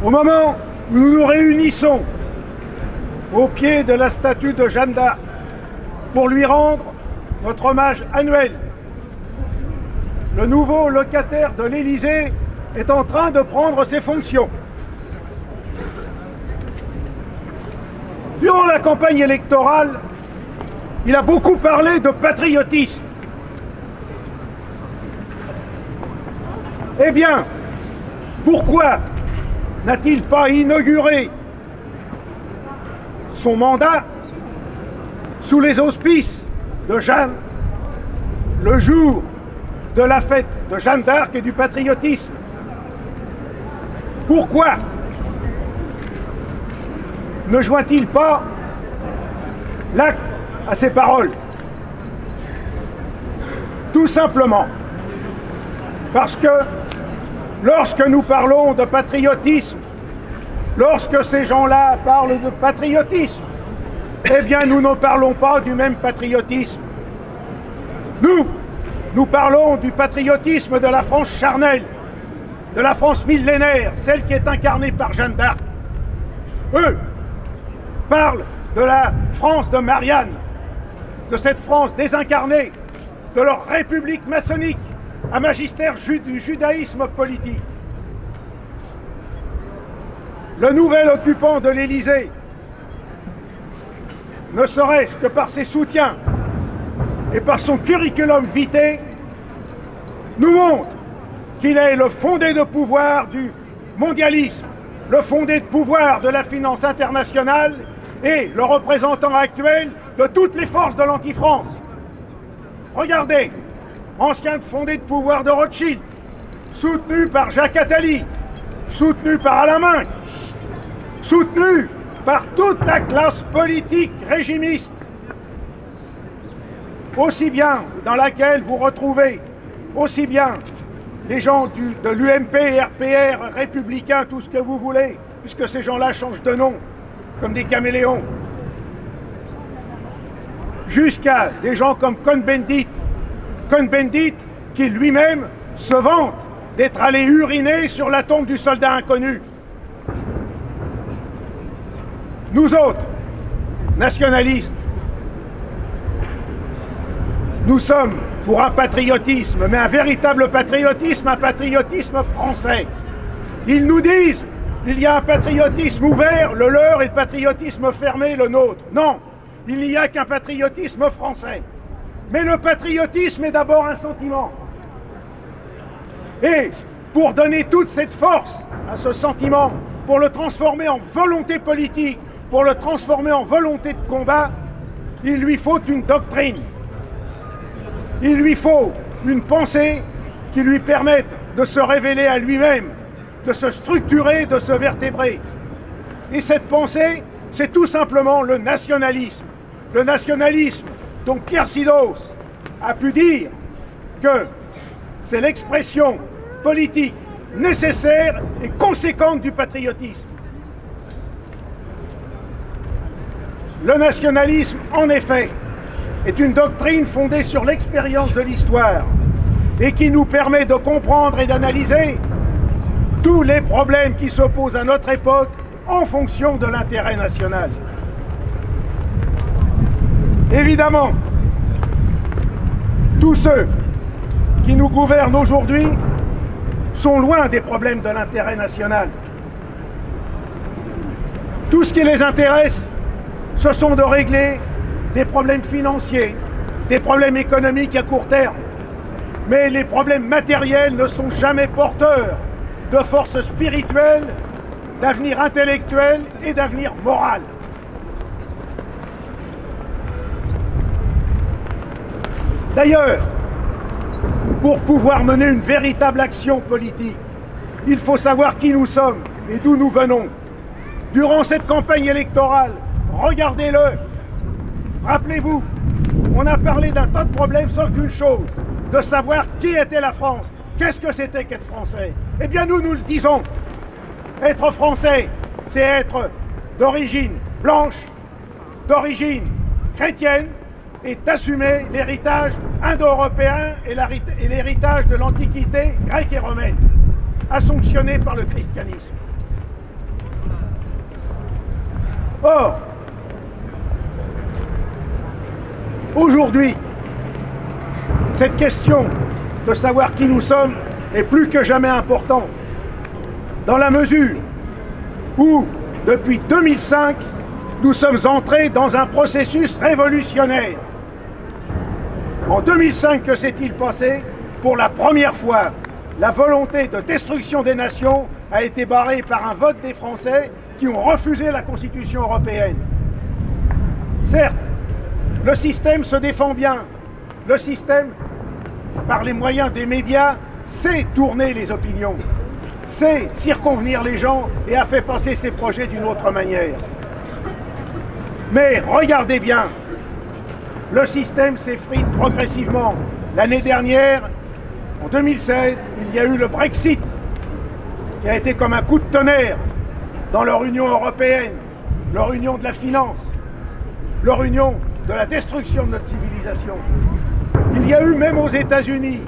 Au moment où nous nous réunissons au pied de la statue de Jeanne d'Arc pour lui rendre notre hommage annuel, le nouveau locataire de l'Élysée est en train de prendre ses fonctions. Durant la campagne électorale, il a beaucoup parlé de patriotisme. Eh bien, pourquoi n'a-t-il pas inauguré son mandat sous les auspices de Jeanne, le jour de la fête de Jeanne d'Arc et du patriotisme? Pourquoi ne joint-il pas l'acte à ses paroles? Tout simplement parce que lorsque nous parlons de patriotisme, lorsque ces gens-là parlent de patriotisme, eh bien nous ne parlons pas du même patriotisme. Nous parlons du patriotisme de la France charnelle, de la France millénaire, celle qui est incarnée par Jeanne d'Arc. Eux parlent de la France de Marianne, de cette France désincarnée, de leur république maçonnique, à magistère du judaïsme politique. Le nouvel occupant de l'Élysée, ne serait-ce que par ses soutiens et par son curriculum vitae, nous montre qu'il est le fondé de pouvoir du mondialisme, le fondé de pouvoir de la finance internationale et le représentant actuel de toutes les forces de l'anti-France. Regardez, ancien fondé de pouvoir de Rothschild, soutenu par Jacques Attali, soutenu par Alain Minc, soutenu par toute la classe politique régimiste, aussi bien dans laquelle vous retrouvez aussi bien les gens de l'UMP, RPR, républicains, tout ce que vous voulez, puisque ces gens-là changent de nom, comme des caméléons, jusqu'à des gens comme Cohn-Bendit, qui lui-même se vante d'être allé uriner sur la tombe du soldat inconnu. Nous autres, nationalistes, nous sommes pour un patriotisme, mais un véritable patriotisme, un patriotisme français. Ils nous disent, il y a un patriotisme ouvert, le leur, et le patriotisme fermé, le nôtre. Non, il n'y a qu'un patriotisme français. Mais le patriotisme est d'abord un sentiment. Et pour donner toute cette force à ce sentiment, pour le transformer en volonté politique, pour le transformer en volonté de combat, il lui faut une doctrine. Il lui faut une pensée qui lui permette de se révéler à lui-même, de se structurer, de se vertébrer. Et cette pensée, c'est tout simplement le nationalisme. Le nationalisme dont Pierre Sidos a pu dire que c'est l'expression politique nécessaire et conséquente du patriotisme. Le nationalisme, en effet, est une doctrine fondée sur l'expérience de l'histoire et qui nous permet de comprendre et d'analyser tous les problèmes qui s'opposent à notre époque en fonction de l'intérêt national. Évidemment, tous ceux qui nous gouvernent aujourd'hui sont loin des problèmes de l'intérêt national. Tout ce qui les intéresse, ce sont de régler des problèmes financiers, des problèmes économiques à court terme. Mais les problèmes matériels ne sont jamais porteurs de force spirituelle, d'avenir intellectuel et d'avenir moral. D'ailleurs, pour pouvoir mener une véritable action politique, il faut savoir qui nous sommes et d'où nous venons. Durant cette campagne électorale, regardez-le, rappelez-vous, on a parlé d'un tas de problèmes sauf d'une chose, de savoir qui était la France, qu'est-ce que c'était qu'être français. Eh bien nous le disons, être français, c'est être d'origine blanche, d'origine chrétienne, et d'assumer l'héritage indo-européen et l'héritage de l'Antiquité grecque et romaine, assomptionné par le christianisme. Or, aujourd'hui, cette question de savoir qui nous sommes est plus que jamais importante, dans la mesure où, depuis 2005, nous sommes entrés dans un processus révolutionnaire. En 2005, que s'est-il passé? Pour la première fois, la volonté de destruction des nations a été barrée par un vote des Français qui ont refusé la Constitution européenne. Certes, le système se défend bien. Le système, par les moyens des médias, sait tourner les opinions, sait circonvenir les gens et a fait passer ses projets d'une autre manière. Mais regardez bien, le système s'effrite progressivement. L'année dernière, en 2016, il y a eu le Brexit, qui a été comme un coup de tonnerre dans leur Union européenne, leur union de la finance, leur union de la destruction de notre civilisation. Il y a eu même aux États-Unis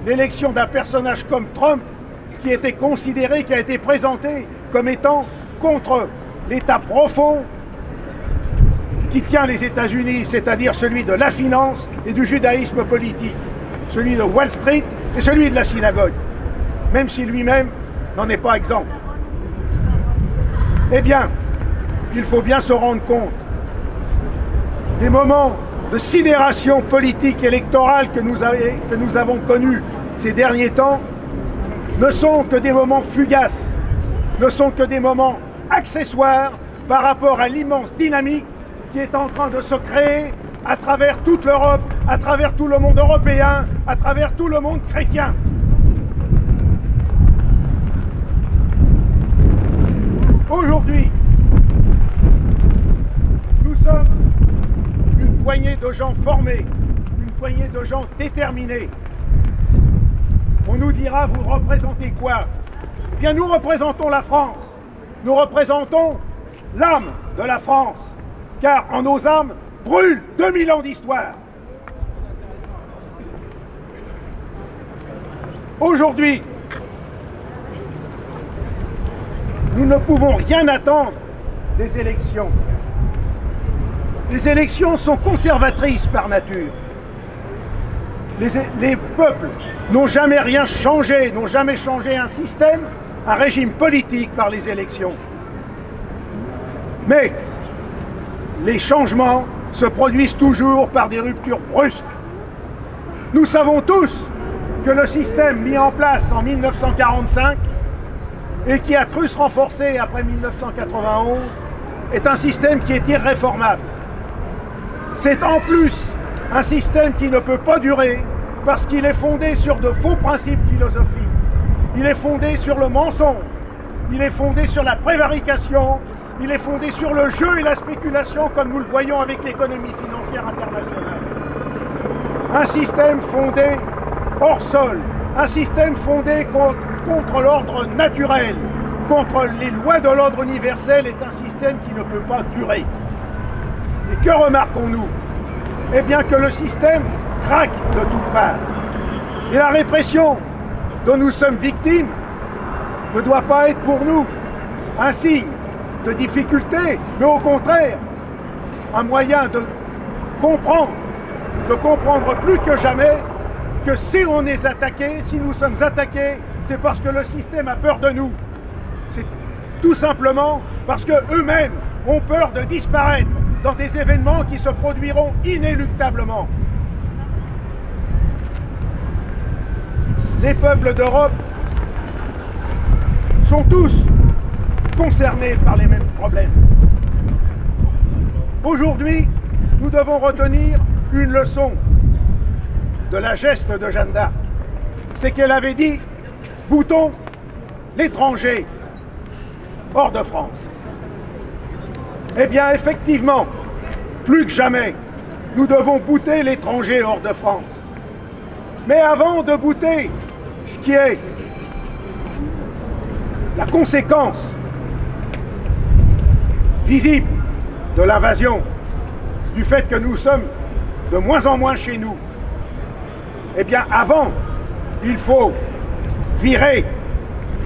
l'élection d'un personnage comme Trump qui était considéré, qui a été présenté comme étant contre l'État profond qui tient les États-Unis, c'est-à-dire celui de la finance et du judaïsme politique, celui de Wall Street et celui de la synagogue, même si lui-même n'en est pas exempt. Eh bien, il faut bien se rendre compte, les moments de sidération politique électorale que nous avons connus ces derniers temps ne sont que des moments fugaces, ne sont que des moments accessoires par rapport à l'immense dynamique qui est en train de se créer à travers toute l'Europe, à travers tout le monde européen, à travers tout le monde chrétien. Aujourd'hui, nous sommes une poignée de gens formés, une poignée de gens déterminés. On nous dira, vous représentez quoi? Eh bien, nous représentons la France. Nous représentons l'âme de la France, car en nos âmes brûlent 2000 ans d'histoire. Aujourd'hui, nous ne pouvons rien attendre des élections. Les élections sont conservatrices par nature. Les peuples n'ont jamais rien changé, n'ont jamais changé un système, un régime politique par les élections. Mais les changements se produisent toujours par des ruptures brusques. Nous savons tous que le système mis en place en 1945 et qui a cru se renforcer après 1991 est un système qui est irréformable. C'est en plus un système qui ne peut pas durer parce qu'il est fondé sur de faux principes philosophiques. Il est fondé sur le mensonge, il est fondé sur la prévarication, il est fondé sur le jeu et la spéculation comme nous le voyons avec l'économie financière internationale. Un système fondé hors sol, un système fondé contre l'ordre naturel, contre les lois de l'ordre universel est un système qui ne peut pas durer. Et que remarquons-nous? Eh bien que le système craque de toutes parts. Et la répression dont nous sommes victimes ne doit pas être pour nous un signe de difficulté, mais au contraire, un moyen de comprendre plus que jamais que si on est attaqué, si nous sommes attaqués, c'est parce que le système a peur de nous. C'est tout simplement parce qu'eux-mêmes ont peur de disparaître dans des événements qui se produiront inéluctablement. Les peuples d'Europe sont tous concernés par les mêmes problèmes. Aujourd'hui, nous devons retenir une leçon de la geste de Jeanne d'Arc. C'est qu'elle avait dit « boutons l'étranger hors de France ». Eh bien, effectivement, plus que jamais, nous devons bouter l'étranger hors de France. Mais avant de bouter ce qui est la conséquence visible de l'invasion, du fait que nous sommes de moins en moins chez nous, eh bien, avant, il faut virer,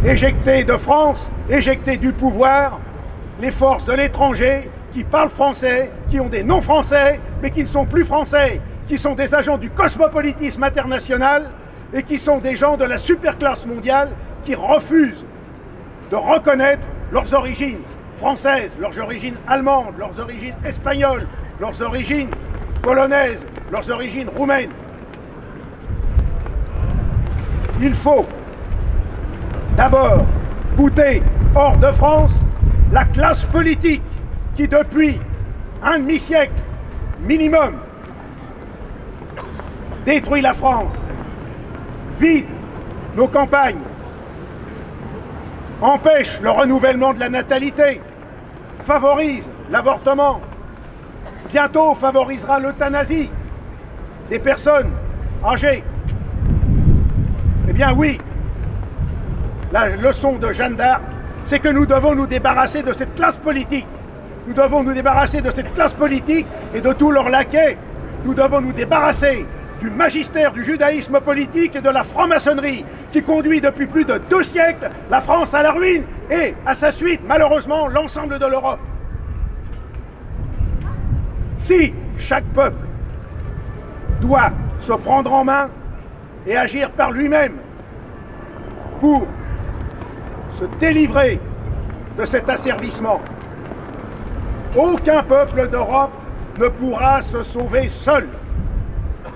éjecter de France, éjecter du pouvoir les forces de l'étranger qui parlent français, qui ont des noms français, mais qui ne sont plus français, qui sont des agents du cosmopolitisme international et qui sont des gens de la superclasse mondiale qui refusent de reconnaître leurs origines françaises, leurs origines allemandes, leurs origines espagnoles, leurs origines polonaises, leurs origines roumaines. Il faut d'abord bouter hors de France la classe politique qui, depuis un demi-siècle minimum, détruit la France, vide nos campagnes, empêche le renouvellement de la natalité, favorise l'avortement, bientôt favorisera l'euthanasie des personnes âgées. Eh bien oui, la leçon de Jeanne d'Arc, c'est que nous devons nous débarrasser de cette classe politique. Nous devons nous débarrasser de cette classe politique et de tous leurs laquais. Nous devons nous débarrasser du magistère du judaïsme politique et de la franc-maçonnerie qui conduit depuis plus de 2 siècles la France à la ruine et, à sa suite, malheureusement, l'ensemble de l'Europe. Si chaque peuple doit se prendre en main et agir par lui-même pour se délivrer de cet asservissement, aucun peuple d'Europe ne pourra se sauver seul.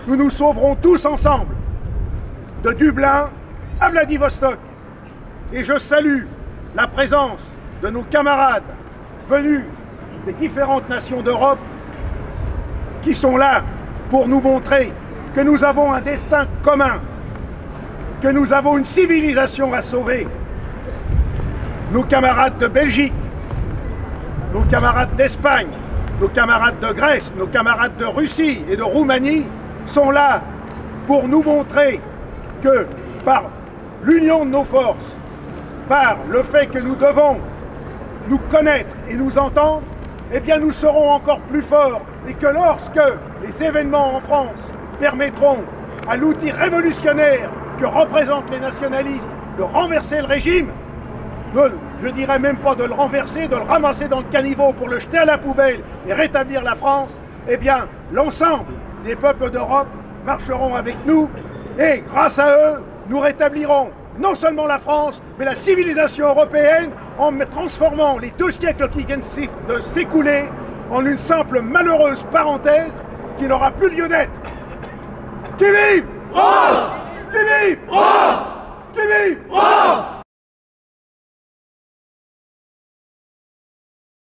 Nous nous sauverons tous ensemble, de Dublin à Vladivostok. Et je salue la présence de nos camarades venus des différentes nations d'Europe qui sont là pour nous montrer que nous avons un destin commun, que nous avons une civilisation à sauver. Nos camarades de Belgique, nos camarades d'Espagne, nos camarades de Grèce, nos camarades de Russie et de Roumanie sont là pour nous montrer que par l'union de nos forces, par le fait que nous devons nous connaître et nous entendre, eh bien nous serons encore plus forts et que lorsque les événements en France permettront à l'outil révolutionnaire que représentent les nationalistes de renverser le régime, je dirais même pas de le renverser, de le ramasser dans le caniveau pour le jeter à la poubelle et rétablir la France, eh bien l'ensemble des peuples d'Europe marcheront avec nous et grâce à eux, nous rétablirons non seulement la France, mais la civilisation européenne en transformant les 2 siècles qui viennent de s'écouler en une simple malheureuse parenthèse qui n'aura plus lieu d'être. Qui vive France! Qui vive France! Qui vive France!